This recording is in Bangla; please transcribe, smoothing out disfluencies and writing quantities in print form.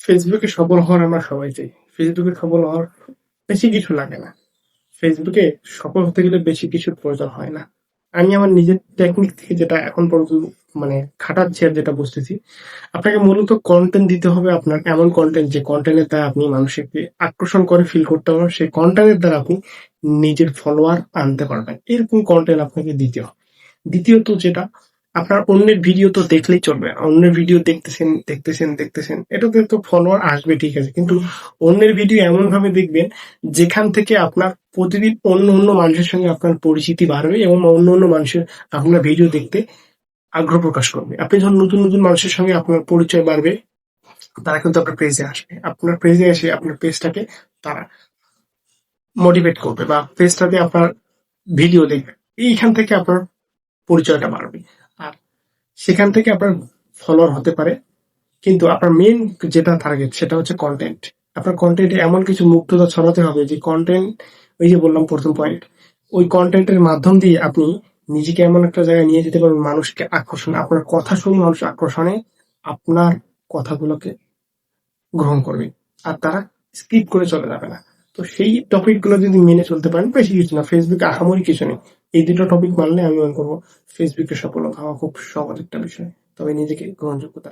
ফেসবুকে সফল হওয়ার আমরা সবাই চাই। ফেসবুকে সফল হওয়ার বেশি কিছু লাগে না। ফেসবুকে সফল হতে গেলে বেশি কিছুর প্রয়োজন হয় না। আমি আমার নিজের টেকনিক থেকে যেটা এখন পর্যন্ত খাটাচ্ছি আর যেটা বুঝতেছি, আপনাকে মূলত কনটেন্ট দিতে হবে, আপনার এমন কনটেন্ট যে কনটেন্টের দ্বারা আপনি মানুষকে আকর্ষণ করে ফিল করতে পারবেন, সেই কনটেন্টের দ্বারা আপনি নিজের ফলোয়ার আনতে পারবেন। এরকম কনটেন্ট আপনাকে দিতে হবে। দ্বিতীয়ত যেটা, আপনার অন্যের ভিডিও তো দেখলেই চলবে না। অন্যের ভিডিও দেখতেছেন এটাতে তো ফলোয়ার আসবে, ঠিক আছে, কিন্তু অন্যের ভিডিও এমন ভাবে দেখবেন যেখান থেকে আপনার প্রতিদিন অন্য অন্য মানুষের সঙ্গে আপনার পরিচিতি বাড়বে এবং অন্য অন্য মানুষের আপনার ভিডিও দেখতে আগ্রহ প্রকাশ করবে। আপনি যখন নতুন নতুন মানুষের সঙ্গে আপনার পরিচয় বাড়বে, তারা কিন্তু আপনার পেজে আসবে। আপনার পেজে এসে আপনার পেজটাকে তারা মোটিভেট করবে বা পেজটাতে আপনার ভিডিও দেখবে। এইখান থেকে আপনার পরিচয়টা বাড়বে। আর সেখান থেকে আপনার ফলোয়ার হতে পারে। কিন্তু আপনার মেইন যেটা টার্গেট সেটা হচ্ছে কন্টেন্ট। আপনার কন্টেন্টে এমন কিছু মুক্ততা ছড়াতে হবে যে কন্টেন্ট, ওই যে বললাম প্রথম পয়েন্ট, ওই কন্টেন্টের মাধ্যম দিয়ে আপনি নিজেকে এমন একটা জায়গায় নিয়ে যেতে পারবেন, মানুষকে আকর্ষণ, আপনার কথা শুনে মানুষ আকর্ষণে আপনার কথাগুলোকে গ্রহণ করবে আর তারা স্কিপ করে চলে যাবে না। তো সেই টপিক গুলো যদি মেনে চলতে পারেন, বেশি কিছু না, ফেসবুকে আহামরি কিছু নেই। এই দুটো টপিক মানলে আমি মনে করবো ফেসবুকে সফলতা হওয়া খুব সহজ একটা বিষয়, তবে নিজেকে গ্রহণযোগ্যতা